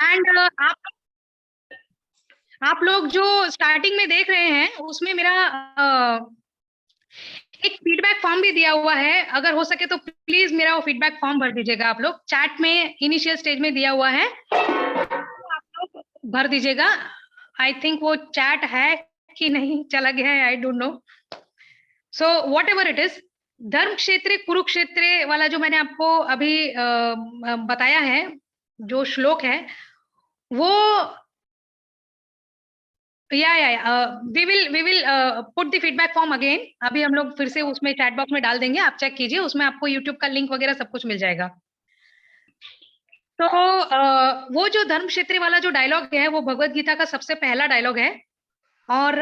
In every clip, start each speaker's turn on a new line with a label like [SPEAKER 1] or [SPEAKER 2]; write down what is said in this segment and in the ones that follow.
[SPEAKER 1] And आप लोग जो स्टार्टिंग में देख रहे हैं उसमें मेरा एक फीडबैक फॉर्म भी दिया हुआ है। अगर हो सके तो प्लीज मेरा वो फीडबैक फॉर्म भर दीजिएगा। आप लोग चैट में इनिशियल स्टेज में दिया हुआ है, आप लोग भर दीजिएगा। आई थिंक वो चैट है कि नहीं, चला गया है, I don't know. So what ever it is, धर्म क्षेत्र कुरुक्षेत्र वाला जो मैंने आपको अभी बताया है, जो श्लोक है वो, we will put the feedback form again. अभी हम लोग फिर से उसमें चैट बॉक्स में डाल देंगे, आप चेक कीजिए, उसमें आपको यूट्यूब का लिंक वगैरह सब कुछ मिल जाएगा। तो वो जो धर्म क्षेत्र वाला जो डायलॉग है वो भगवत गीता का सबसे पहला डायलॉग है। और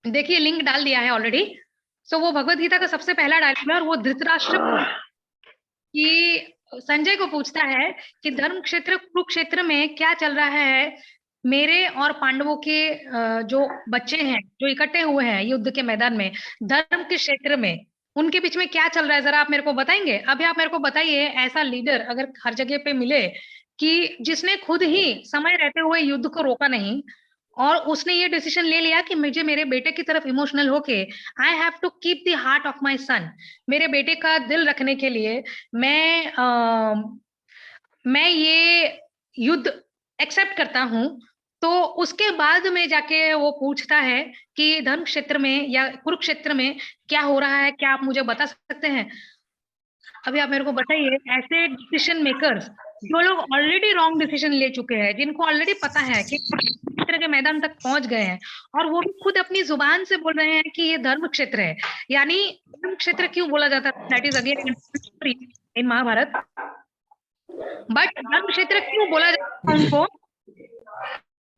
[SPEAKER 1] देखिए लिंक डाल दिया है ऑलरेडी। सो वो भगवत गीता का सबसे पहला डायलॉग है, और वो धृतराष्ट्र कि संजय को पूछता है कि धर्म क्षेत्र कुरुक्षेत्र में क्या चल रहा है, मेरे और पांडवों के जो बच्चे हैं जो इकट्ठे हुए हैं युद्ध के मैदान में, धर्म के क्षेत्र में, उनके बीच में क्या चल रहा है, जरा आप मेरे को बताएंगे। अभी आप मेरे को बताइए, ऐसा लीडर अगर हर जगह पे मिले कि जिसने खुद ही समय रहते हुए युद्ध को रोका नहीं, और उसने ये डिसीजन ले लिया कि मुझे मेरे बेटे की तरफ इमोशनल होके I have to keep the heart of my son, मेरे बेटे का दिल रखने के लिए मैं ये युद्ध एक्सेप्ट करता हूं। तो उसके बाद में जाके वो पूछता है कि धर्म क्षेत्र में या कुरुक्षेत्र में क्या हो रहा है, क्या आप मुझे बता सकते हैं। अभी आप मेरे को बताइए, ऐसे डिसीजन मेकर्स जो लोग ऑलरेडी रॉन्ग डिसीजन ले चुके हैं, जिनको ऑलरेडी पता है कि क्षेत्र के मैदान तक पहुंच गए हैं, और वो भी खुद अपनी जुबान से बोल रहे हैं कि ये धर्म क्षेत्र है। यानी धर्म क्षेत्र क्यों बोला जाता है, that is again in Mahabharat. But धर्म क्षेत्र क्यों बोला जाता है उनको,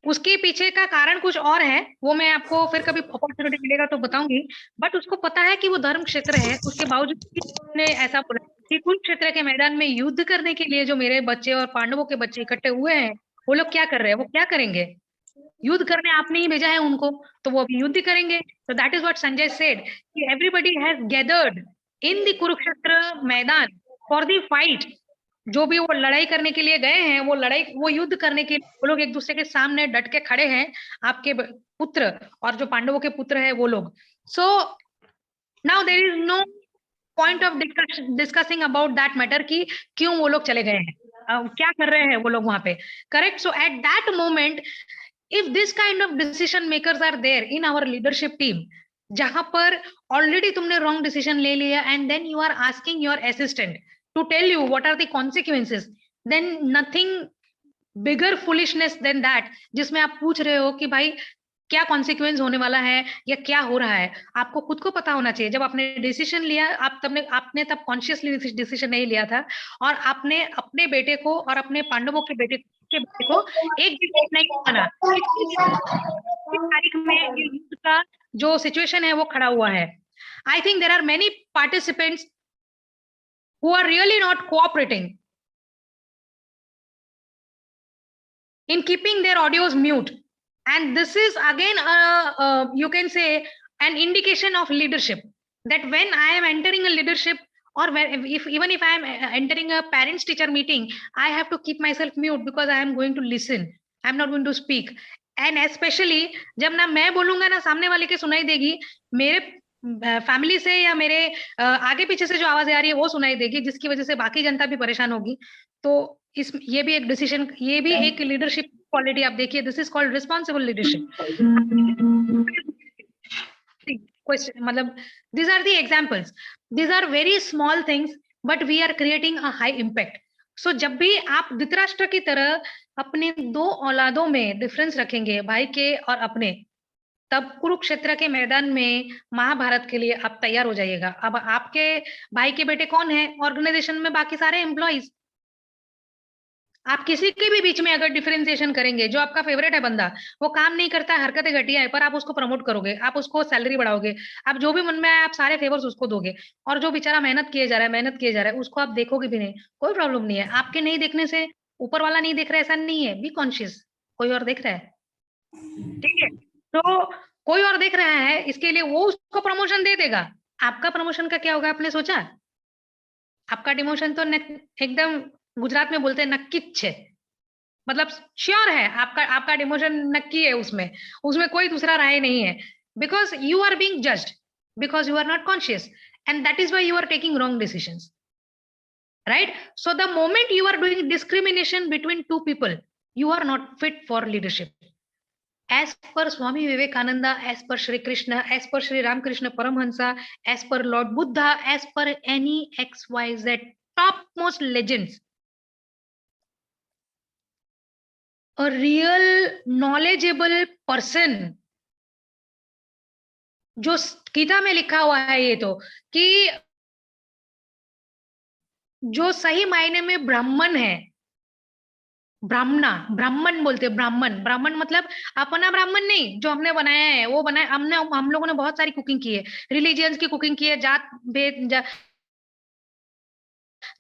[SPEAKER 1] उसके पीछे का कारण कुछ और है, वो मैं आपको फिर कभी अपॉर्चुनिटी मिलेगा तो बताऊंगी। बट उसको पता है कि वो धर्म क्षेत्र है, उसके बावजूद भी उसने ऐसा बोला कि कुरुक्षेत्र के मैदान में युद्ध करने के लिए जो मेरे बच्चे और पांडवों के बच्चे इकट्ठे हुए हैं, वो लोग क्या कर रहे हैं, वो क्या करेंगे, युद्ध करने आपने ही भेजा है उनको, तो वो अभी युद्ध करेंगे। तो that is what Sanjay said कि everybody has gathered in the Kurukshetra maidan for the fight. जो भी वो लड़ाई करने के लिए गए हैं, वो लड़ाई, वो युद्ध करने के लिए वो लोग एक दूसरे के सामने डट के खड़े हैं, आपके पुत्र और जो पांडवों के पुत्र है वो लोग। So now there is no point of discussing about that matter कि क्यों वो लोग चले गए हैं, क्या कर रहे हैं वो लोग वहां पे। Correct. So at that moment, if this kind of decision makers are there in our leadership team, जहां पर ऑलरेडी तुमने रॉन्ग डिसीजन ले लिया and then you are asking your assistant to tell you what are the consequences, then nothing bigger foolishness than that, जिसमें आप पूछ रहे हो कि भाई क्या कॉन्सिक्वेंस होने वाला है या क्या हो रहा है। आपको खुद को पता होना चाहिए, जब आपने डिसीजन लिया, आपने तब कॉन्शियसली डिसीजन नहीं लिया था, और आपने अपने बेटे को और अपने पांडवों के बेटे को एक जगह नहीं बना, इस तारीख में ये युद्ध का जो सिचुएशन है वो खड़ा हुआ है। I think there are many participants who are really not cooperating in keeping their audios mute, and this is again you can say an indication of leadership, that when I am entering a leadership, or when, if even if I am entering a parents teacher meeting, I have to keep myself mute because I am going to listen, I am not going to speak. And specially जब ना मैं बोलूंगा ना सामने वाले के सुनाई देगी, मेरे फैमिली से या मेरे आगे पीछे से जो आवाजें आ रही है वो सुनाई देगी, जिसकी वजह से बाकी जनता भी परेशान होगी। तो इस ये भी एक डिसीजन, ये भी एक लीडरशिप क्वालिटी आप देखिए, this is called responsible leadership. मतलब these are the examples, these are very small things but we are creating a high impact. So जब भी आप धृतराष्ट्र की तरह अपने दो औलादों में डिफरेंस रखेंगे, भाई के और अपने, तब कुरुक्षेत्र के मैदान में महाभारत के लिए आप तैयार हो जाइएगा। अब आपके भाई के बेटे कौन है ऑर्गेनाइजेशन में, बाकी सारे एम्प्लॉइज। आप किसी के भी बीच में अगर डिफरेंशिएशन करेंगे, जो आपका फेवरेट है बंदा, वो काम नहीं करता है, हरकतें घटिया है, पर आप उसको प्रमोट करोगे, आप उसको सैलरी बढ़ाओगे, आप जो भी मन में आए आप सारे फेवर्स उसको दोगे, और जो बेचारा मेहनत किए जा रहा है उसको आप देखोगे भी नहीं, कोई प्रॉब्लम नहीं है। आपके नहीं देखने से ऊपर वाला नहीं देख रहा है ऐसा नहीं है, बी कॉन्शियस, कोई और देख रहा है, ठीक है। तो कोई और देख रहा है, इसके लिए वो उसको प्रमोशन दे देगा। आपका प्रमोशन का क्या होगा, आपने सोचा? आपका डिमोशन तो एकदम गुजरात में बोलते हैं नक्कीच है, मतलब श्योर है, आपका आपका डिमोशन नक्की है, उसमें उसमें कोई दूसरा राय नहीं है, because you are being judged, because you are not conscious, and that is why you are taking wrong decisions, right? So the moment you are doing discrimination between two people, you are not fit for leadership. As per Swami Vivekananda, as per Shri Krishna, as per Shri Ramakrishna Paramhansa, as per Lord Buddha, as per any XYZ topmost legends, a real knowledgeable person, जो गीता में लिखा हुआ है ये तो, कि जो सही मायने में ब्राह्मण है, ब्राह्मणा, ब्राह्मण बोलते हैं, ब्राह्मण, ब्राह्मण मतलब अपना ब्राह्मण नहीं, जो हमने बनाया है वो बनाया हमने, हम लोगों ने बहुत सारी कुकिंग की है, रिलीजियंस की कुकिंग की है, जात भेद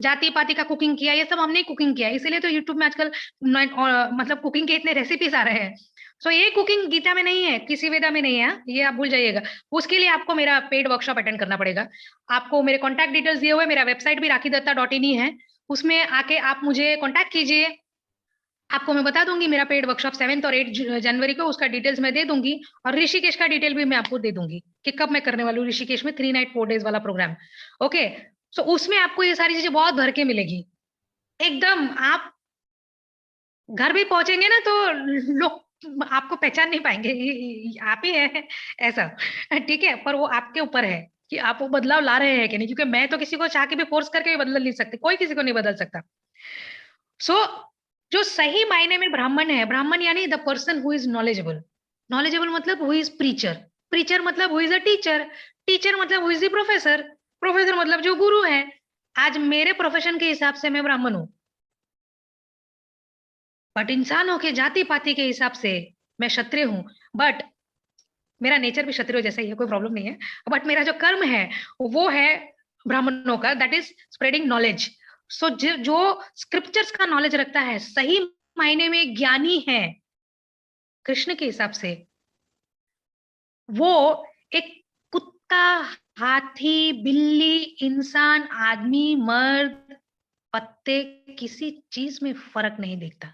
[SPEAKER 1] जाति पाति का कुकिंग किया, ये सब हमने कुकिंग किया, इसीलिए तो यूट्यूब में आजकल मतलब कुकिंग के इतने रेसिपीज आ रहे हैं। सो ये कुकिंग गीता में नहीं है, किसी वेदा में नहीं है, ये आप भूल जाइएगा। उसके लिए आपको मेरा पेड वर्कशॉप अटेंड करना पड़ेगा। आपको मेरे कॉन्टैक्ट डिटेल्स दिए हुए, मेरा वेबसाइट भी राखीदत्ता.in ही है, उसमें आके आप मुझे कॉन्टैक्ट कीजिए। आपको मैं बता दूंगी, मेरा पेड वर्कशॉप 7 और 8 जनवरी को, उसका डिटेल्स मैं दे दूंगी, और ऋषिकेश का डिटेल भी मैं आपको दे दूंगी कि कब मैं करने वाली हूँ ऋषिकेश में 3 नाइट 4 डेज वाला प्रोग्राम। ओके, सो उसमें आपको ये सारी चीजें बहुत भर के मिलेगी एकदम। आप घर भी पहुंचेंगे ना तो लोग आपको पहचान नहीं पाएंगे, आप ही है ऐसा, ठीक है? पर वो आपके ऊपर है कि आप वो बदलाव ला रहे हैं कि नहीं, क्योंकि मैं तो किसी को चाह के भी फोर्स करके भी बदल नहीं सकती, कोई किसी को नहीं बदल सकता। सो जो सही मायने में ब्राह्मण है, ब्राह्मण यानी the person who is knowledgeable, knowledgeable मतलब हु इज प्रीचर, प्रीचर मतलब who is a teacher, teacher मतलब who is the professor, professor मतलब जो गुरु है। आज मेरे प्रोफेशन के हिसाब से मैं ब्राह्मण हूं, बट इंसानों के जाति पाति के हिसाब से मैं क्षत्रिय हूं। बट मेरा नेचर भी क्षत्रिय जैसा ही है, कोई प्रॉब्लम नहीं है, बट मेरा जो कर्म है वो है ब्राह्मणों का, दैट इज स्प्रेडिंग नॉलेज। सो जो स्क्रिप्चर्स का नॉलेज रखता है, सही मायने में ज्ञानी है कृष्ण के हिसाब से, वो एक कुत्ता, हाथी, बिल्ली, इंसान, आदमी, मर्द, पत्ते, किसी चीज में फर्क नहीं देखता,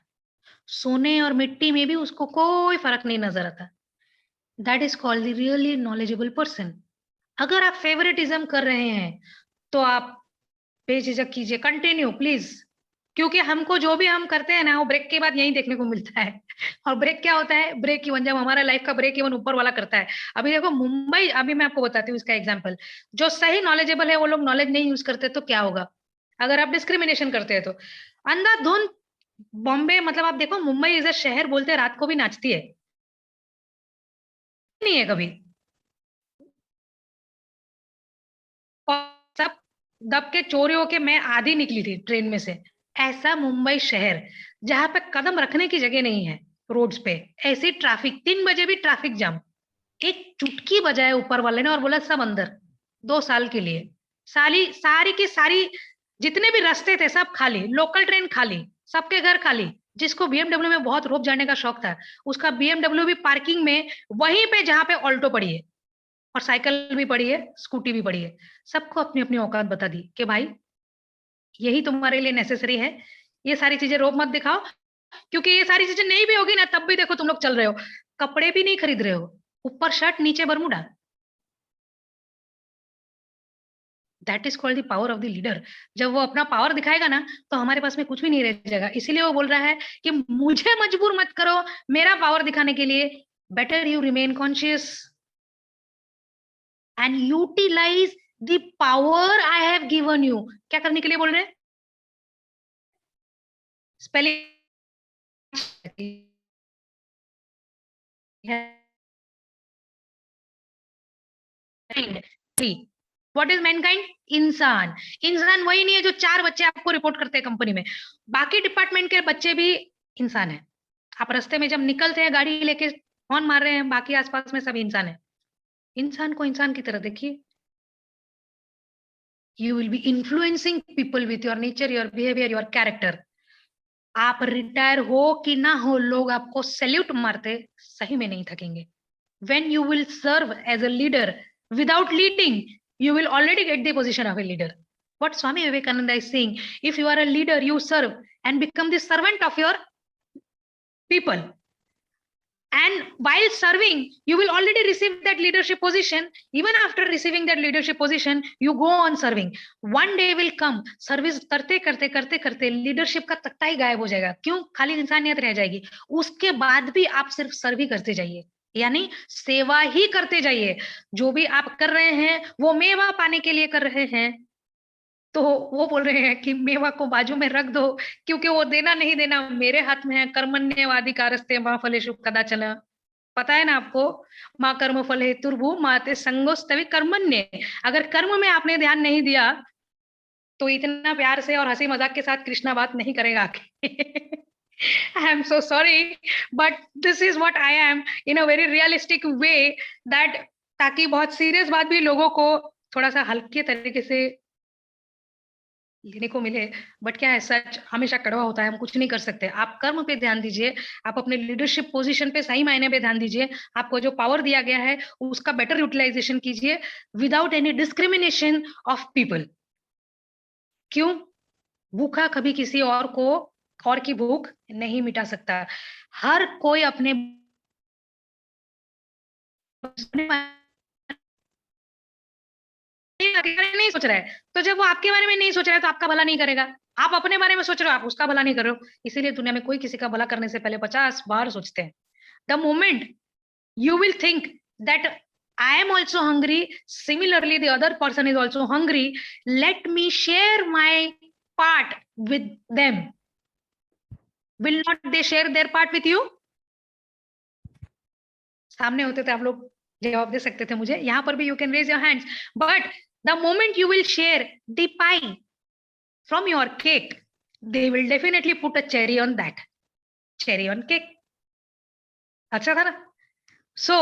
[SPEAKER 1] सोने और मिट्टी में भी उसको कोई फर्क नहीं नजर आता। That is called the really knowledgeable person. अगर आप फेवरेटिज्म कर रहे हैं तो आप बेझिझक कीजिए, कंटिन्यू प्लीज, क्योंकि हमको जो भी हम करते हैं ना, वो ब्रेक के बाद यही देखने को मिलता है। और ब्रेक क्या होता है? ब्रेक इवन, जब हमारा लाइफ का ब्रेक इवन ऊपर वाला करता है। अभी देखो मुंबई, अभी मैं आपको बताती हूँ इसका एग्जाम्पल, जो सही नॉलेजेबल है वो लोग नॉलेज नहीं यूज करते तो क्या होगा? अगर आप डिस्क्रिमिनेशन करते हैं तो अंधाधुंध बॉम्बे, मतलब आप देखो मुंबई इज अ शहर, बोलते हैं रात को भी नाचती है, नहीं है कभी, और सब दब के चोरी होके मैं आधी निकली थी ट्रेन में से। ऐसा मुंबई शहर जहां पे कदम रखने की जगह नहीं है, रोड्स पे ऐसी ट्रैफिक, 3 बजे भी ट्रैफिक जाम, एक चुटकी बजाए ऊपर वाले ने और बोला सब अंदर, 2 साल के लिए, सारी सारी की सारी, जितने भी रास्ते थे सब खाली, लोकल ट्रेन खाली, सबके घर खाली। जिसको बीएमडब्ल्यू में बहुत रोप जाने का शौक था, उसका बीएमडब्ल्यू भी पार्किंग में, वहीं पे जहां पे ऑल्टो पड़ी है, और साइकिल भी पड़ी है, स्कूटी भी पड़ी है। सबको अपनी अपनी औकात बता दी कि भाई यही तुम्हारे लिए नेसेसरी है, ये सारी चीजें रोब मत दिखाओ, क्योंकि ये सारी चीजें नहीं भी होगी ना तब भी देखो तुम लोग चल रहे हो, कपड़े भी नहीं खरीद रहे हो, ऊपर शर्ट नीचे Bermuda. That is called the power of the leader. जब वो अपना पावर दिखाएगा ना तो हमारे पास में कुछ भी नहीं रह जाएगा। इसीलिए वो बोल रहा है कि मुझे मजबूर मत करो मेरा पावर दिखाने के लिए, better you remain conscious and utilise the power I have given you. क्या करने के लिए बोल रहे हैं? Spelling what is mankind? इंसान। इंसान वही नहीं है जो 4 बच्चे आपको रिपोर्ट करते हैं कंपनी में, बाकी डिपार्टमेंट के बच्चे भी इंसान है। आप रास्ते में जब निकलते हैं गाड़ी लेके हॉर्न मार रहे हैं, बाकी आसपास में सब इंसान है। इंसान को इंसान की तरह देखिए। You will be influencing people with your nature, your behaviour, your character. आप रिटायर हो कि ना हो, लोग आपको सैल्यूट मारते सही में नहीं थकेंगे। When you will serve as a leader without leading, you will already get the position of a leader. What Swami Vivekananda is saying, if you are a leader, you serve and become the servant of your people. And while serving, you will already receive that leadership position. Even after receiving that leadership position, you go on serving. One day will come, service करते करते करते करते leadership का तख्ता ही गायब हो जाएगा. क्यों? खाली इंसानियत रह जाएगी. उसके बाद भी आप सिर्फ सर्व ही करते जाइए, यानी सेवा ही करते जाइए. जो भी आप कर रहे हैं वो मेवा पाने के लिए कर रहे हैं. तो वो बोल रहे हैं कि मेवा को बाजू में रख दो, क्योंकि वो देना नहीं देना मेरे हाथ में है. कर्मण्येवाधिकारस्ते मा फलेषु कदाचन. पता है ना आपको? माँ कर्म फल हेतुर्भु माते संगोस्तवि कर्मण्ये. अगर कर्म में आपने ध्यान नहीं दिया तो इतना प्यार से और हंसी मजाक के साथ कृष्णा बात नहीं करेगा. I am so sorry, but this is what I am in a very realistic way, that ताकि बहुत सीरियस बात भी लोगों को थोड़ा सा हल्के तरीके से लेने को मिले. बट क्या है, सच हमेशा कड़वा होता है, हम कुछ नहीं कर सकते. आप कर्म पे ध्यान दीजिए, आप अपने लीडरशिप पोजीशन पे सही मायने पे ध्यान दीजिए. आपको जो पावर दिया गया है उसका बेटर यूटिलाइजेशन कीजिए without any discrimination of people. क्यों? भूखा कभी किसी और को और की भूख नहीं मिटा सकता. हर कोई अपने नहीं सोच रहा है, तो जब वो आपके बारे में नहीं सोच रहा है तो आपका भला नहीं करेगा. आप अपने बारे में सोच रहे हो, आप उसका भला नहीं कर रहे हो. इसीलिए दुनिया में कोई किसी का भला करने से पहले 50 बार सोचते हैं. The moment you will think that I am also hungry, similarly the other person is also hungry, let me share my part with them. Will not they share their part with you? सामने होते थे आप लोग जवाब दे सकते थे मुझे. यहाँ पर भी you can raise your hands. But the moment you will share the pie from your cake, they will definitely put a cherry on that. Cherry on cake. अच्छा था ना? So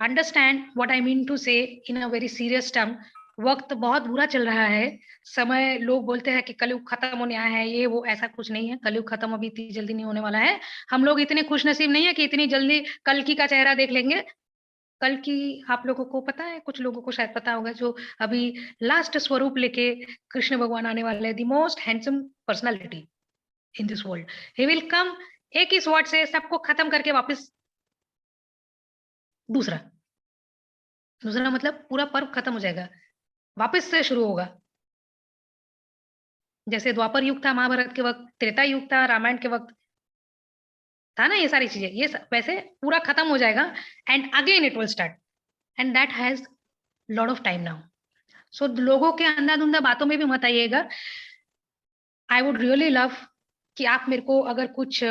[SPEAKER 1] understand what I mean to say in a very serious term. वक्त बहुत बुरा चल रहा है. समय, लोग बोलते हैं कि कलयुग खत्म होने आया है, ये वो. ऐसा कुछ नहीं है. कलयुग खत्म अभी इतनी जल्दी नहीं होने वाला है. हम लोग इतने खुशनसीब नहीं है कि इतनी जल्दी कल की का चेहरा देख लेंगे. कल की आप लोगों को पता है, कुछ लोगों को शायद पता होगा, जो अभी लास्ट स्वरूप लेके कृष्ण भगवान आने वाले हैं. The most handsome personality in this world. He will come एक ही स्वॉट से सबको खत्म करके वापस दूसरा. दूसरा मतलब पूरा पर्व खत्म हो जाएगा, वापस से शुरू होगा. जैसे द्वापर युग था महाभारत के वक्त, त्रेता युग था रामायण के वक्त था ना, ये सारी चीजें. ये वैसे पूरा खत्म हो जाएगा and again it will start. And that has lot of time now. So लोगों के अंधा-धुंधा बातों में भी मत आइएगा. आई वुड रियली लव कि आप मेरे को अगर कुछ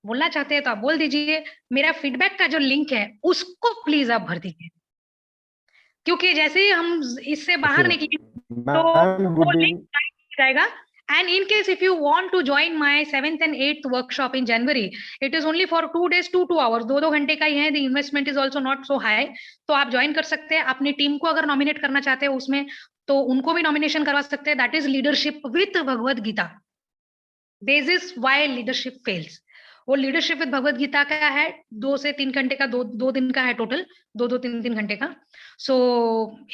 [SPEAKER 1] बोलना चाहते हैं तो आप बोल दीजिए. मेरा फीडबैक का जो लिंक है उसको प्लीज आप भर दीजिए, क्योंकि जैसे ही हम इससे बाहर
[SPEAKER 2] Okay,
[SPEAKER 1] निकले तो
[SPEAKER 2] ma'am,
[SPEAKER 1] वो
[SPEAKER 2] good
[SPEAKER 1] लिंक
[SPEAKER 2] evening.
[SPEAKER 1] जाएगा. And in case if you want to join my 7th and 8th workshop in January, it is only for 2 days, 2 hours, 2 घंटे का ही है. The investment is also not so high. तो आप join कर सकते हैं. अपनी टीम को अगर नॉमिनेट करना चाहते हैं उसमें, तो उनको भी नॉमिनेशन करवा सकते हैं. That is leadership with Bhagavad Gita. Basis why leadership fails. वो लीडरशिप विद भगवत गीता का है, 2 से 3 घंटे का, 2 दिन का है टोटल, 2-3 घंटे का. So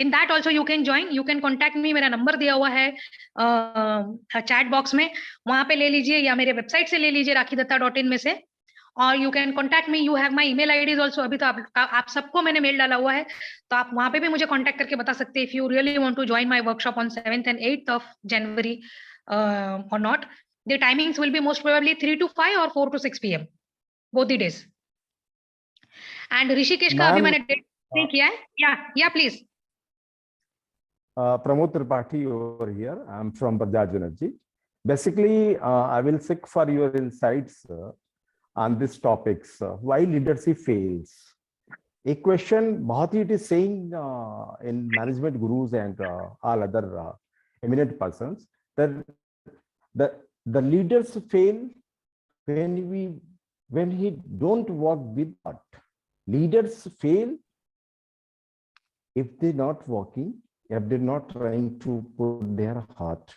[SPEAKER 1] in that also you can join. You can contact me. मेरा नंबर दिया हुआ है चैट बॉक्स में, वहां पे ले लीजिए या मेरे वेबसाइट से ले लीजिए rakhidatta.in में से. और you can contact me. You have my email IDs also. अभी तो आप सबको मैंने मेल डाला हुआ है, तो आप वहां पे भी मुझे कॉन्टैक्ट करके बता सकते हैं if you really want to join my workshop on 7th and 8th of January or not. The timings will be most probably 3 to 5 or 4 to 6 p.m. both the days. And Rishikesh का अभी मैंने date नहीं किया है. या please.
[SPEAKER 2] Pramod Tripathi over here. I'm from Bajaj Energy. Basically, I will seek for your insights on these topics. Why leadership fails? A question, बहुत ही it is saying in management gurus and all other eminent persons that the leaders fail when he don't work with what. Leaders fail if they're not working, if they're not trying to put their heart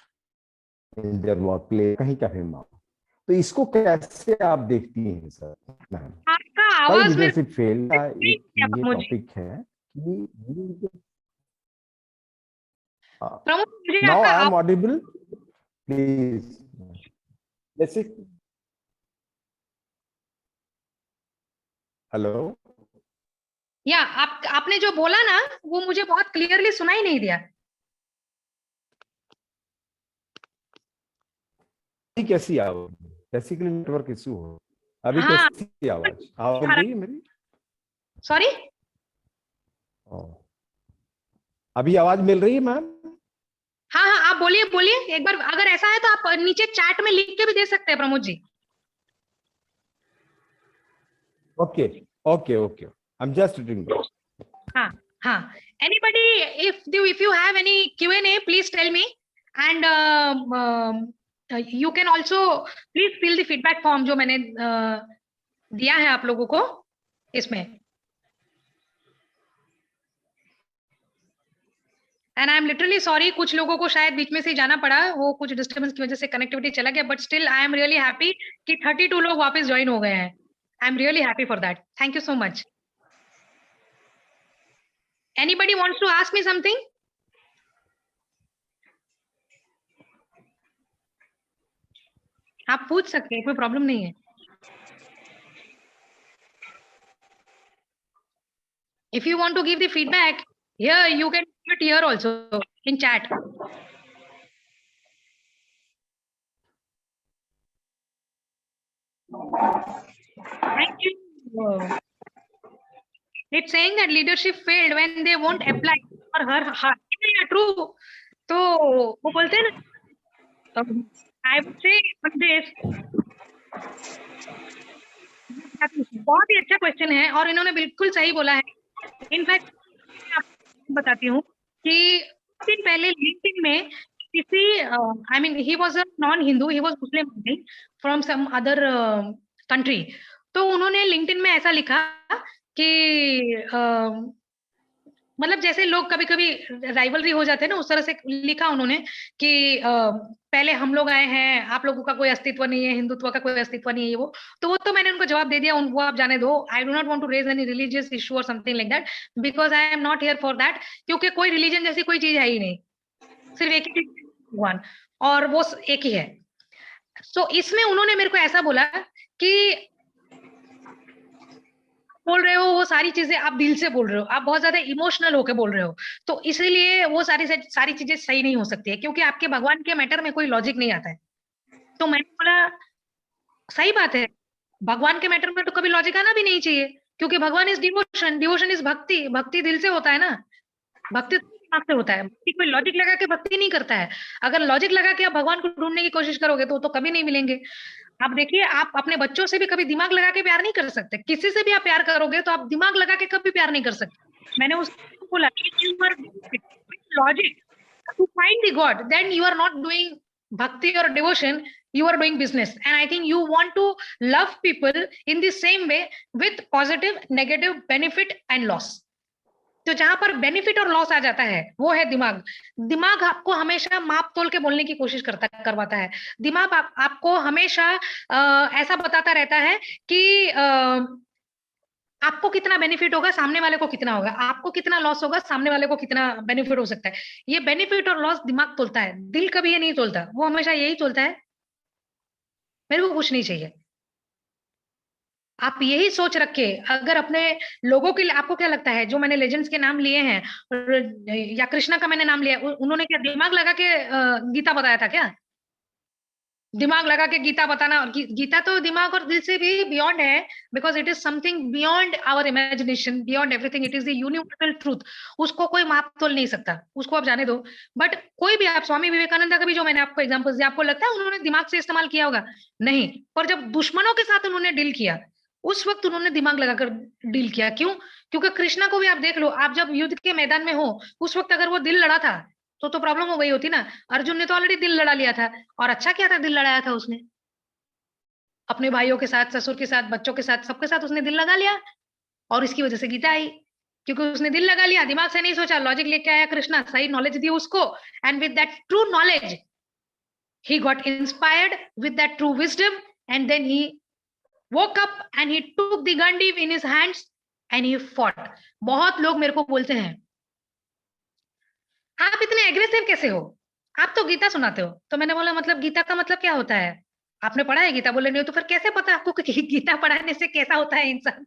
[SPEAKER 2] in their workplace. कहीं का भी माँ. तो इसको कैसे आप देखती हैं सर मैम?
[SPEAKER 1] आपका आवाज
[SPEAKER 2] लीडरशिप फेल का एक ये
[SPEAKER 1] मुझे
[SPEAKER 2] टॉपिक है कि
[SPEAKER 1] प्रमोद, मुझे
[SPEAKER 2] नाउ
[SPEAKER 1] आपका
[SPEAKER 2] I am audible please. Basic hello,
[SPEAKER 1] या आपने जो बोला ना वो मुझे बहुत क्लियरली सुनाई नहीं दिया।
[SPEAKER 2] कैसी आवाज? बेसिकली नेटवर्क इशू हो। अभी
[SPEAKER 1] हाँ,
[SPEAKER 2] कैसी आवाज आवाज मिल रही है मेरी?
[SPEAKER 1] सॉरी।
[SPEAKER 2] ओ, अभी आवाज मिल रही है मैम?
[SPEAKER 1] हाँ हाँ, आप बोलिए बोलिए एक बार, अगर ऐसा है तो आप नीचे चैट में लिख के भी दे सकते हैं Pramod ji.
[SPEAKER 2] Okay okay okay, I am just reading.
[SPEAKER 1] हाँ हाँ, anybody, if you have any Q&A please tell me, and you can also please fill the feedback form जो मैंने दिया है आप लोगों को इसमें। And I am literally sorry, कुछ लोगों को शायद बीच में से जाना पड़ा, वो कुछ डिस्टर्बेंस की वजह से कनेक्टिविटी चला गया, but still I am really happy कि 32 लोग वापस ज्वाइन हो गए हैं। I am really happy for that, thank you so much. Anybody wants to ask me something? आप पूछ सकते हैं, कोई प्रॉब्लम नहीं है। If you want to give the feedback here, you can do it here also in chat. Thank you. It's saying that leadership failed when they won't apply for her. Yeah, true. तो वो बोलते हैं ना, I would say on this, बहुत ही अच्छा question है और इन्होंने बिल्कुल सही बोला है। इनफैक्ट आपको बताती हूँ कि दिन पहले लिंक्डइन में किसी, I mean he was a non Hindu, he was Muslim from some other country. तो उन्होंने लिंक्डइन में ऐसा लिखा कि मतलब जैसे लोग कभी कभी राइवलरी हो जाते हैं ना, उस तरह से लिखा उन्होंने कि पहले हम लोग आए हैं, आप लोगों का कोई अस्तित्व नहीं है, हिंदुत्व का कोई अस्तित्व नहीं है वो। तो मैंने उनको जवाब दे दिया, वो आप जाने दो, I do not want to raise any religious issue और something like that, because I am not here for that. क्योंकि कोई रिलीजन जैसी कोई चीज है ही नहीं, सिर्फ एक ही भगवान, और वो एक ही है। सो इसमें उन्होंने मेरे को ऐसा बोला कि बोल रहे हो वो सारी चीजें आप दिल से बोल रहे हो, आप बहुत ज्यादा इमोशनल होकर बोल रहे हो, तो इसलिए वो सारी चीजें सही नहीं हो सकती है, क्योंकि आपके भगवान के मैटर में कोई लॉजिक नहीं आता है। तो मैंने बोला सही बात है, भगवान के मैटर में तो कभी लॉजिक आना भी नहीं चाहिए, क्योंकि भगवान इज डिवोशन, डिवोशन इज भक्ति, भक्ति दिल से होता है ना, भक्ति दिमाग से होता है, भक्ति कोई लॉजिक लगा के भक्ति नहीं करता है। अगर लॉजिक लगा के आप भगवान को ढूंढने की कोशिश करोगे तो कभी नहीं मिलेंगे। आप देखिए, आप अपने बच्चों से भी कभी दिमाग लगा के प्यार नहीं कर सकते, किसी से भी आप प्यार करोगे तो आप दिमाग लगा के कभी प्यार नहीं कर सकते। मैंने उसको बोला logic to find the God, then you are not doing bhakti or devotion, you are doing business, and I think you want to love people in the same way with positive, negative, benefit and loss. तो जहां पर benefit और loss आ जाता है वो है दिमाग। दिमाग आपको हमेशा माप तोल के बोलने की कोशिश करवाता है। दिमाग आपको हमेशा ऐसा बताता रहता है कि आपको कितना बेनिफिट होगा, सामने वाले को कितना होगा, आपको कितना लॉस होगा, सामने वाले को कितना बेनिफिट हो सकता है। ये बेनिफिट और लॉस दिमाग तोलता है, दिल कभी ये नहीं तोलता, वो हमेशा यही तोलता है मेरे को कुछ नहीं चाहिए। आप यही सोच रखे अगर अपने लोगों के लिए, आपको क्या लगता है जो मैंने लेजेंड्स के नाम लिए हैं या कृष्णा का मैंने नाम लिया, उन्होंने क्या दिमाग लगा के गीता बताया था क्या? दिमाग लगा के गीता बताना, और गीता तो दिमाग और दिल से भी बियॉन्ड है, because it is something beyond our imagination, beyond everything, it is the universal truth. उसको कोई माप तोल नहीं सकता, उसको आप जाने दो। बट कोई भी, आप स्वामी विवेकानंद का भी जो मैंने आपको एग्जाम्पल दिया, आपको लगता है उन्होंने दिमाग से इस्तेमाल किया होगा? नहीं। पर जब दुश्मनों के साथ उन्होंने डील किया, उस वक्त उन्होंने दिमाग लगाकर डील किया। क्यों? क्योंकि कृष्णा को भी आप देख लो, आप जब युद्ध के मैदान में हो उस वक्त अगर वो दिल लड़ा था तो प्रॉब्लम हो गई होती ना। अर्जुन ने तो ऑलरेडी दिल लड़ा लिया था, और अच्छा क्या था दिल लड़ाया था उसने, अपने भाइयों के साथ, ससुर के साथ, बच्चों के साथ, सबके साथ उसने दिल लगा लिया, और इसकी वजह से गीता आई, क्योंकि उसने दिल लगा लिया, दिमाग से नहीं सोचा, लॉजिक लेके आया कृष्णा, सही नॉलेज दी उसको, and with that true knowledge he got inspired with that true wisdom, and then he woke up and he took the gandhi in his hands and he fought. बहुत लोग मेरे को बोलते हैं आप इतने एग्रेसिव कैसे हो, आप तो गीता सुनाते हो। तो मैंने बोला मतलब गीता का मतलब क्या होता है? आपने पढ़ा है गीता? बोले नहीं। तो फिर कैसे पता आपको कि गीता पढ़ाने से कैसा होता है इंसान?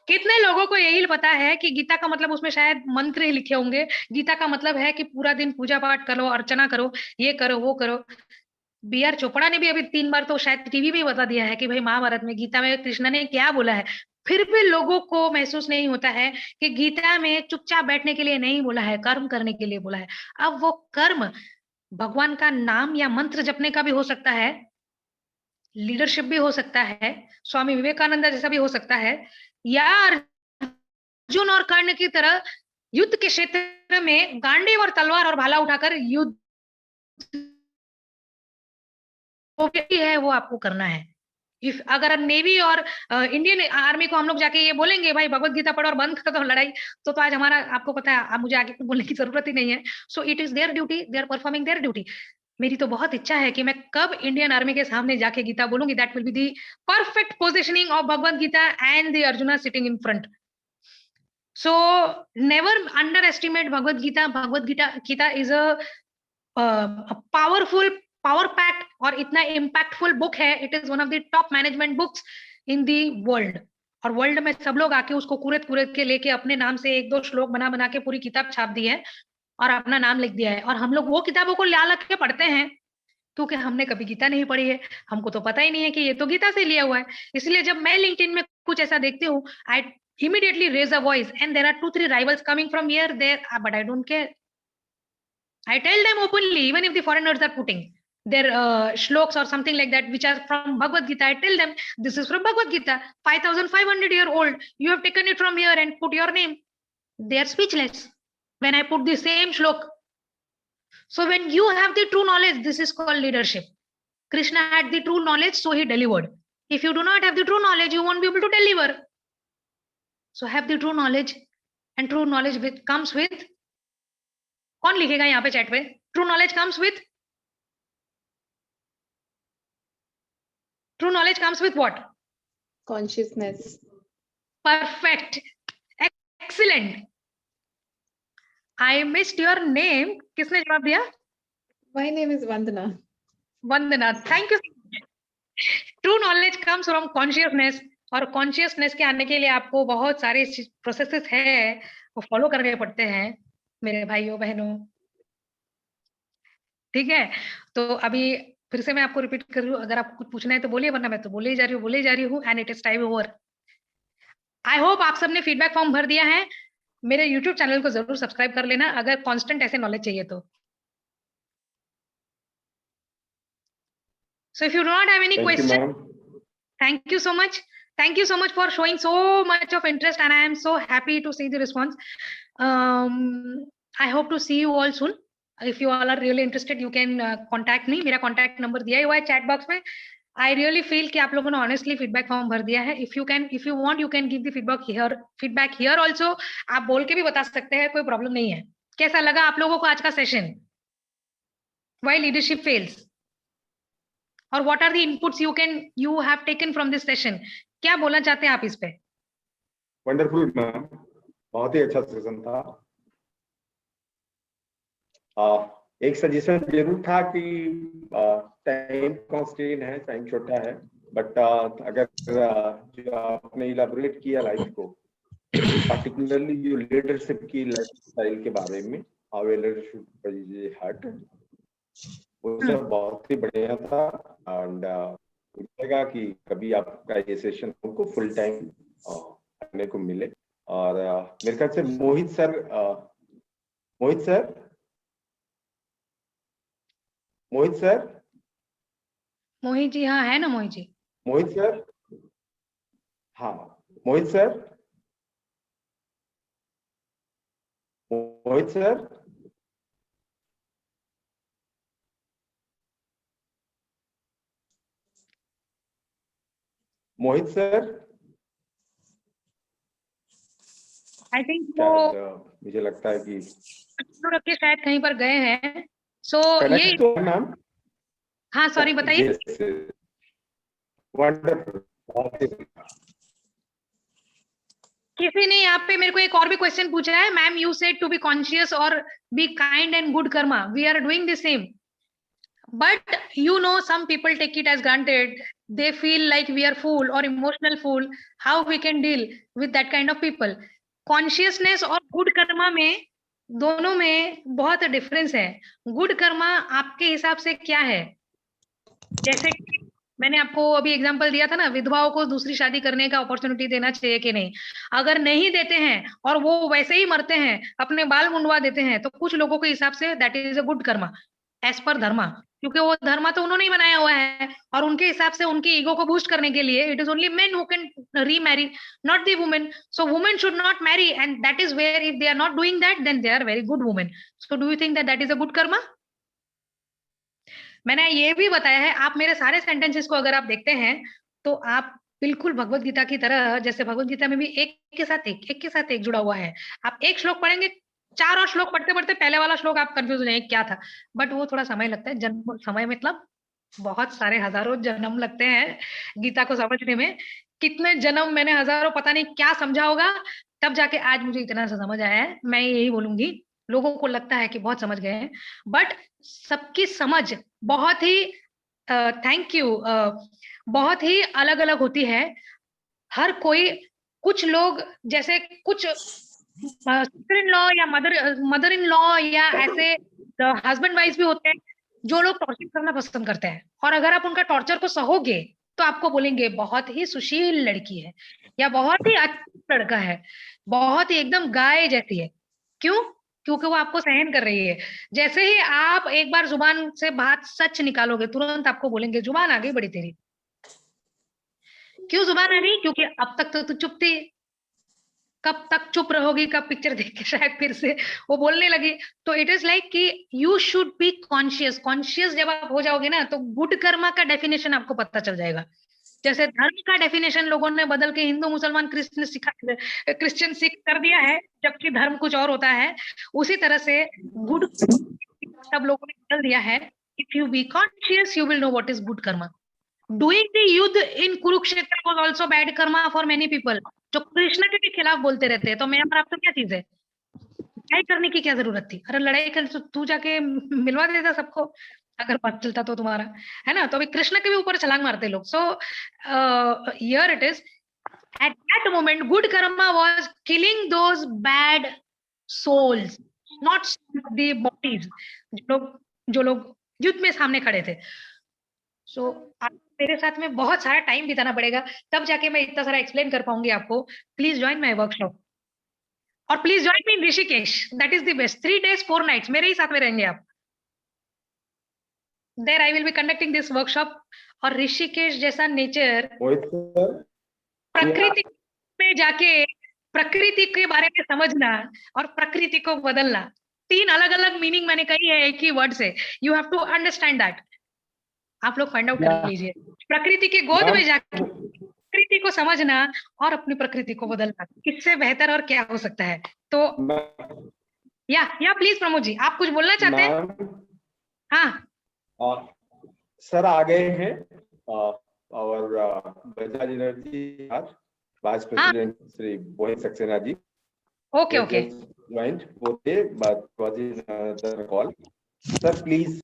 [SPEAKER 1] कितने लोगों को यही पता है कि गीता का मतलब उसमें शायद मंत्र ही लिखे होंगे, गीता का मतलब है कि पूरा दिन पूजा पाठ करो, अर्चना करो, ये करो वो करो। बी आर चोपड़ा ने भी अभी 3 बार तो शायद टीवी में ही बता दिया है कि भाई महाभारत में, गीता में कृष्ण ने क्या बोला है। फिर भी लोगों को महसूस नहीं होता है कि गीता में चुपचाप बैठने के लिए नहीं बोला है, कर्म करने के लिए बोला है। अब वो कर्म भगवान का नाम या मंत्र जपने का भी हो सकता है, लीडरशिप भी हो सकता है, स्वामी विवेकानंद जैसा भी हो सकता है, या अर्जुन और कर्ण की तरह युद्ध के क्षेत्र में गांडीव और तलवार और भाला उठाकर युद्ध भी है, वो आपको करना है। इफ अगर नेवी और इंडियन आर्मी को हम लोग जाके ये बोलेंगे भाई भगवत गीता पढ़ो और बंद कर दो लड़ाई, तो आज हमारा, आपको पता है, अब मुझे आगे कुछ बोलने की जरूरत ही नहीं है। So it is their duty, they are performing their duty. मेरी तो बहुत इच्छा है कि मैं कब इंडियन आर्मी के सामने जाके गीता बोलूंगी, that will be the perfect positioning of Bhagavad Gita and the Arjuna sitting in front. So never underestimate Bhagavad Gita. Bhagavad Gita is a powerful, power packed और इतना इम्पैक्टफुल बुक है। It is one of the top management books in the world. और world में सब लोग आके उसको कुरेद कुरेद के लेके अपने नाम से 1-2 श्लोक बना बना के पूरी किताब छाप दी है और अपना नाम लिख दिया है। और हम लोग वो किताबों को ला लग के पढ़ते हैं क्योंकि हमने कभी गीता नहीं पढ़ी है, हमको तो पता ही नहीं है कि ये तो गीता से लिया हुआ है। इसलिए जब मैं लिंक्डइन में कुछ ऐसा देखती हूँ, आई immediately raise a voice and there are 2-3 rivals coming from here there, but I don't care. I tell them openly, even if the foreigners are putting their shloks or something like that, which are from Bhagavad Gita, I tell them, this is from Bhagavad Gita, 5,500 year old. You have taken it from here and put your name. They are speechless when I put the same shlok. So when you have the true knowledge, this is called leadership. Krishna had the true knowledge, so he delivered. If you do not have the true knowledge, you won't be able to deliver. So have the true knowledge, and true knowledge comes with, कौन लिखेगा यहाँ पे chat पे? True knowledge comes with, true knowledge comes with what?
[SPEAKER 3] Consciousness.
[SPEAKER 1] Perfect. Excellent. I missed your name. किसने जवाब दिया?
[SPEAKER 3] My name is Vandana.
[SPEAKER 1] Vandana, thank you. True knowledge comes from consciousness, और consciousness के आने के लिए आपको बहुत सारे प्रोसेसेस है वो फॉलो करने पड़ते हैं मेरे भाइयों बहनों। ठीक है, तो अभी फिर से मैं आपको रिपीट कर रही हूँ, अगर आपको कुछ पूछना है तो बोलिए, वरना मैं तो बोले ही जा रही हूँ and it is time over. I hope आप सबने फीडबैक फॉर्म भर दिया है। मेरे यूट्यूब चैनल को जरूर सब्सक्राइब कर लेना अगर कांस्टेंट ऐसे नॉलेज चाहिए तो। So if you do not have any question, thank you so much. Thank you so much for showing so much of interest, and I am so happy to see the response. I hope to see you all soon. If you all are really interested, you can contact me. मेरा contact number दिया हुआ है chat box में. I really feel कि आप लोगों ने honestly feedback form भर दिया है. If you want, you can give the feedback here also. आप बोल के भी बता सकते हैं, कोई problem नहीं है. कैसा लगा आप लोगों को आज का session? Why leadership fails? और what are the inputs you have taken from this session? क्या बोलना चाहते हैं आप इस पे?
[SPEAKER 4] वंडरफुल मैम, बहुत ही अच्छा सेशन था। एक सजेशन जरूर था कि टाइम कॉन्स्टेंट है, टाइम छोटा है, बट अगर जो आपने इलाबोरेट किया लाइफ को, पर्टिकुलरली जो लीडरशिप की लाइफस्टाइल के बारे में, हाउ ए लीडरशिप हट, उससे बहुत ही बढ़िया था। एंड लगेगा कि कभी आपका ये सेशन हमको फुल टाइम करने को मिले। और मेरे ख्याल से मोहित
[SPEAKER 1] जी, हाँ है ना मोहित जी।
[SPEAKER 4] मोहित सर
[SPEAKER 1] आई थिंक वो
[SPEAKER 4] मुझे लगता है कि
[SPEAKER 1] रख के शायद कहीं पर गए हैं। सो ये
[SPEAKER 4] तो मैम,
[SPEAKER 1] हाँ सॉरी बताइए। किसी ने यहाँ पे मेरे को एक और भी क्वेश्चन पूछा है, ma'am you said to be conscious और be kind and good karma, we are doing the same. but you know, some people take it as granted. They feel like we are fool or emotional fool. How we can deal with that kind of people? Consciousness और good Karma में, दोनों में बहुत difference है. Good Karma आपके हिसाब से क्या है? जैसे कि मैंने आपको अभी एग्जांपल दिया था ना, विधवाओं को दूसरी शादी करने का अपॉर्चुनिटी देना चाहिए कि नहीं. अगर नहीं देते हैं और वो वैसे ही मरते हैं, अपने बाल मुंडवा देते हैं, तो कुछ लोगों के हिसाब से that is a good karma as per dharma, क्योंकि वो धर्मा तो उन्होंने ही बनाया हुआ है, और उनके हिसाब से उनकी ईगो को बूस्ट करने के लिए it is only men who can remarry, not the women. So women should not marry, and that is where if they are not doing that, then they are very good women. So do you think that that is a good karma? मैंने ये भी बताया है, आप मेरे सारे sentences को अगर आप देखते हैं तो आप बिल्कुल भगवत गीता की तरह, जैसे भगवत गीता में भी एक के साथ एक जुड़ा हुआ है. आप एक श्लोक पढ़ेंगे, 4 और श्लोक पढ़ते पढ़ते पहले वाला श्लोक आप कंफ्यूज हो जाएंगे क्या था. बट वो थोड़ा समय लगता है, जन्म समय मतलब बहुत सारे हजारों जन्म लगते हैं गीता को समझने में. कितने जन्म मैंने, हजारों, पता नहीं क्या समझा होगा, तब जाके आज मुझे इतना सा समझ आया है. मैं यही बोलूंगी, लोगों को लगता है कि बहुत समझ गए हैं, बट सबकी समझ बहुत ही थैंक यू बहुत ही अलग अलग होती है. हर कोई, कुछ लोग जैसे कुछ सिस्टर इन लॉ या मदर इन लॉ या ऐसे हस्बैंड वाइफ भी होते हैं जो लोग टॉर्चर करना पसंद करते हैं, और अगर आप उनका टॉर्चर को सहोगे तो आपको बोलेंगे बहुत ही सुशील लड़की है, या बहुत ही अच्छा लड़का है, बहुत ही एकदम गाय जैसी है. क्यों? क्योंकि वो आपको सहन कर रही है. जैसे ही आप एक बार जुबान से बात सच निकालोगे, तुरंत आपको बोलेंगे जुबान आ गई बड़ी तेरी. क्यों जुबान आ गई? क्योंकि अब तक तो तू चुप थी, कब तक चुप रहोगी, कब पिक्चर देख के शायद फिर से वो बोलने लगी. तो इट इज लाइक कि यू शुड बी कॉन्शियस जब आप हो जाओगे ना, तो गुड कर्मा का डेफिनेशन आपको पता चल जाएगा. जैसे धर्म का डेफिनेशन लोगों ने बदल के हिंदू मुसलमान क्रिश्चियन सिख कर दिया है, जबकि धर्म कुछ और होता है. उसी तरह से गुड सब लोगों ने बदल दिया है. If you be conscious you will know what is good karma. Doing the yuddh in Kurukshetra was also bad karma for many people, जो कृष्ण के भी खिलाफ बोलते रहते हैं. तो मैं और आप तो क्या चीज है, लड़ाई करने की क्या जरूरत थी? अरे लड़ाई कर तो तू जाके मिलवा देता सबको, अगर पता चलता तो तुम्हारा, है ना. तो अभी कृष्ण के भी ऊपर छलांग मारते लोग. So here it is, at that moment good karma was killing those bad souls, not the bodies. जो लोग युद्ध में सामने खड़े थे. सो मेरे साथ में बहुत सारा टाइम बिताना पड़ेगा, तब जाके मैं इतना सारा एक्सप्लेन कर पाऊंगी आपको. प्लीज ज्वाइन माय वर्कशॉप, और please join me in Rishikesh. That is the best. 3 days 4 nights मेरे ही साथ में रहेंगे आप. There I will be conducting this workshop. और ऋषिकेश जैसा नेचर, प्रकृति में जाके प्रकृति के बारे में समझना और प्रकृति को बदलना, 3 अलग अलग मीनिंग मैंने कही है एक ही वर्ड से. You have to understand that. आप लोग फाइंड आउट कर लीजिए. प्रकृति के गोद में जाके प्रकृति को समझना और अपनी प्रकृति को बदलना, इससे बेहतर और क्या हो सकता है. तो या प्लीज प्रमोद जी, आप कुछ बोलना चाहते हैं? हाँ
[SPEAKER 4] सर आ गए हैं और Bajaj Energy vice president Shri Mohit Saxena ji.
[SPEAKER 1] Okay
[SPEAKER 4] joint होते but was in another call. Sir, please.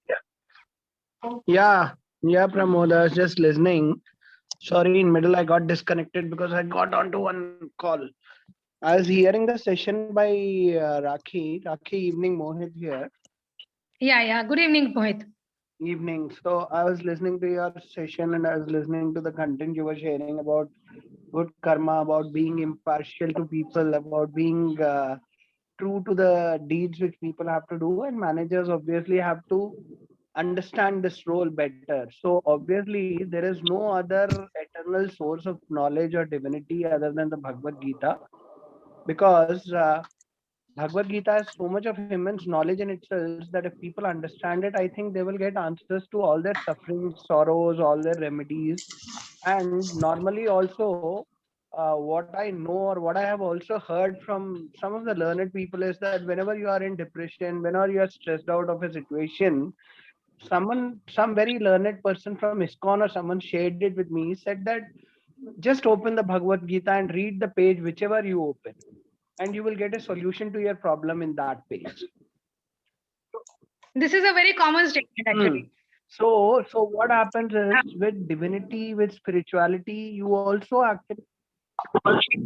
[SPEAKER 5] Yeah, Pramod, I was just listening. Sorry, in middle I got disconnected because I got onto one call. I was hearing the session by Rakhi. Evening, Mohit here.
[SPEAKER 1] Yeah. Good evening, Mohit.
[SPEAKER 5] Evening. So I was listening to your session and I was listening to the content you were sharing about good karma, about being impartial to people, about being true to the deeds which people have to do, and managers obviously have to understand this role better. So obviously there is no other eternal source of knowledge or divinity other than the Bhagavad Gita, because Bhagavad Gita has so much of immense knowledge in itself that if people understand it, I think they will get answers to all their sufferings, sorrows, all their remedies. And normally also what I know or what I have also heard from some of the learned people is that whenever you are in depression, whenever you are stressed out of a situation, some very learned person from ISKCON or someone shared it with me, said that just open the Bhagavad Gita and read the page whichever you open, and you will get a solution to your problem in that page.
[SPEAKER 1] This is a very common statement actually.
[SPEAKER 5] So what happens is with divinity, with spirituality, you also actually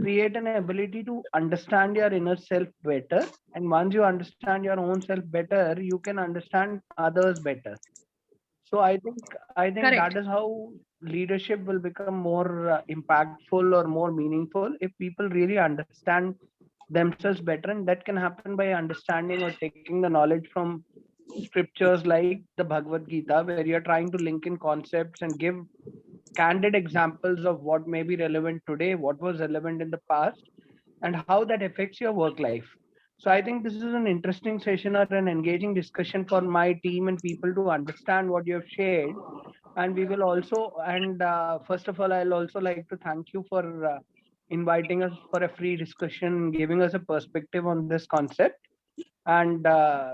[SPEAKER 5] create an ability to understand your inner self better. And once you understand your own self better, you can understand others better. So I think that
[SPEAKER 1] Correct.
[SPEAKER 5] is how leadership will become more impactful or more meaningful if people really understand themselves better, and that can happen by understanding or taking the knowledge from scriptures like the Bhagavad Gita, where you're trying to link in concepts and give candid examples of what may be relevant today, what was relevant in the past, and how that affects your work life. So I think this is an interesting session or an engaging discussion for my team and people to understand what you have shared. And we will also, and first of all, I'll also like to thank you for inviting us for a free discussion, giving us a perspective on this concept. And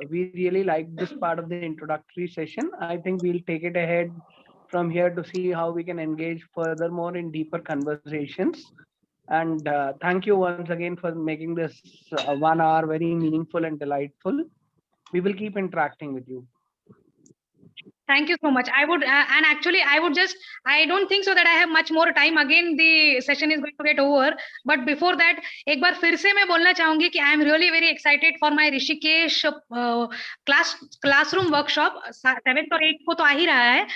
[SPEAKER 5] we really like this part of the introductory session. I think we'll take it ahead from here to see how we can engage furthermore in deeper conversations. And thank you once again for making this 1 hour very meaningful and delightful. We will keep interacting with you.
[SPEAKER 1] Thank you so much. I would, and actually, I don't think so that I have much more time. Again, the session is going to get over. But before that, एक बार फिर से मैं बोलना चाहूंगी कि I am really very excited for my Rishikesh classroom workshop 7th और 8th को तो आ ही रहा है,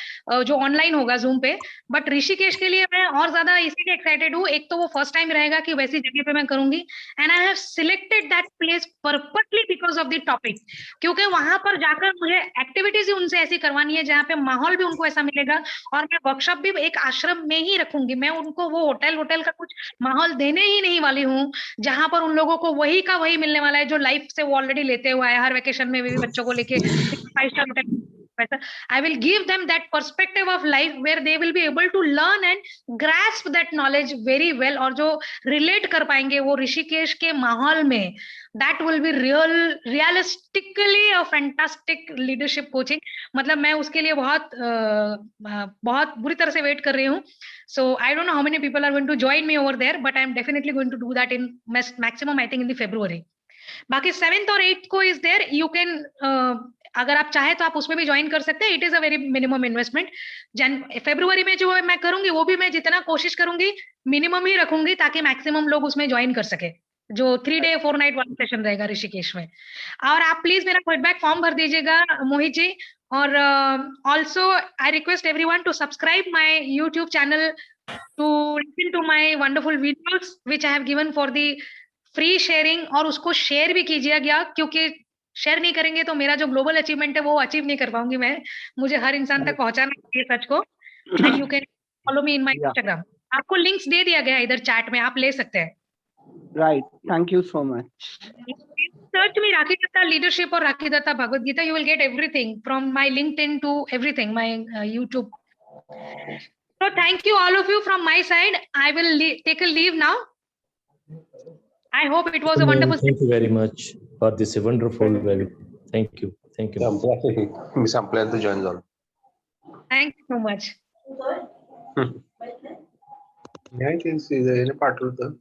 [SPEAKER 1] जो ऑनलाइन होगा जूम पे. बट ऋषिकेश के लिए मैं और ज्यादा इसीलिए एक्साइटेड हूँ. एक तो वो फर्स्ट टाइम रहेगा कि वैसी जगह पे मैं करूंगी, and I have selected that place purposely because of the topic, क्योंकि वहां पर जाकर मुझे एक्टिविटीज उनसे ऐसी करवानी है जहाँ पे माहौल भी उनको ऐसा मिलेगा, और मैं वर्कशॉप भी एक आश्रम में ही रखूंगी. मैं उनको वो होटल का कुछ माहौल देने ही नहीं वाली हूँ, जहां पर उन लोगों को वही का वही मिलने वाला है जो लाइफ से वो ऑलरेडी लेते हुआ है. हर वेकेशन में भी बच्चों को लेके 5 स्टार होटल पैसा. I will give them that perspective of life where they will be able to learn and grasp that knowledge very well, और जो relate कर पाएंगे वो ऋषिकेश के माहौल में. That will be realistically a fantastic leadership coaching. मतलब मैं उसके लिए बहुत बुरी तरह से वेट कर रही हूँ. So I don't know how many people are going to join me over there, but I'm definitely going to do that in maximum I think in the February. बाकी 7th और 8th को is there, you can, अगर आप चाहे तो आप उसमें भी ज्वाइन कर सकते हैं. It is a very minimum investment. फरवरी में जो मैं करूंगी वो भी मैं जितना कोशिश करूंगी मिनिमम ही रखूंगी, ताकि मैक्सिमम लोग उसमें ज्वाइन कर सके, जो 3 डे 4 नाइट वाला सेशन रहेगा ऋषिकेश में. और आप प्लीज मेरा फीडबैक फॉर्म भर दीजिएगा मोहित जी. और also I request everyone to subscribe my YouTube channel to listen to my wonderful videos which I have given for the free sharing, और उसको शेयर भी कीजिएगा, क्योंकि शेयर नहीं करेंगे तो मेरा जो ग्लोबल अचीवमेंट है वो अचीव नहीं कर पाऊंगी मैं. मुझे हर इंसान तक पहुंचाना चाहिए सच को. And you can follow me in my Instagram. आपको लिंक्स दे दिया गया है इधर चैट में, आप ले सकते हैं.
[SPEAKER 5] Right. Thank you so much.
[SPEAKER 1] Search me Rakhi Datta leadership or Rakhi Datta Bhagavad Gita. You will get everything from my LinkedIn to everything, my YouTube. So thank you all of you from my side. I will take a leave now. I hope it was a wonderful.
[SPEAKER 6] Thank you very much for this wonderful value. Thank you. Thank you.
[SPEAKER 7] Miss Amplanta joins on.
[SPEAKER 1] Thank you so much.
[SPEAKER 7] Yeah, I can see the inner part of the.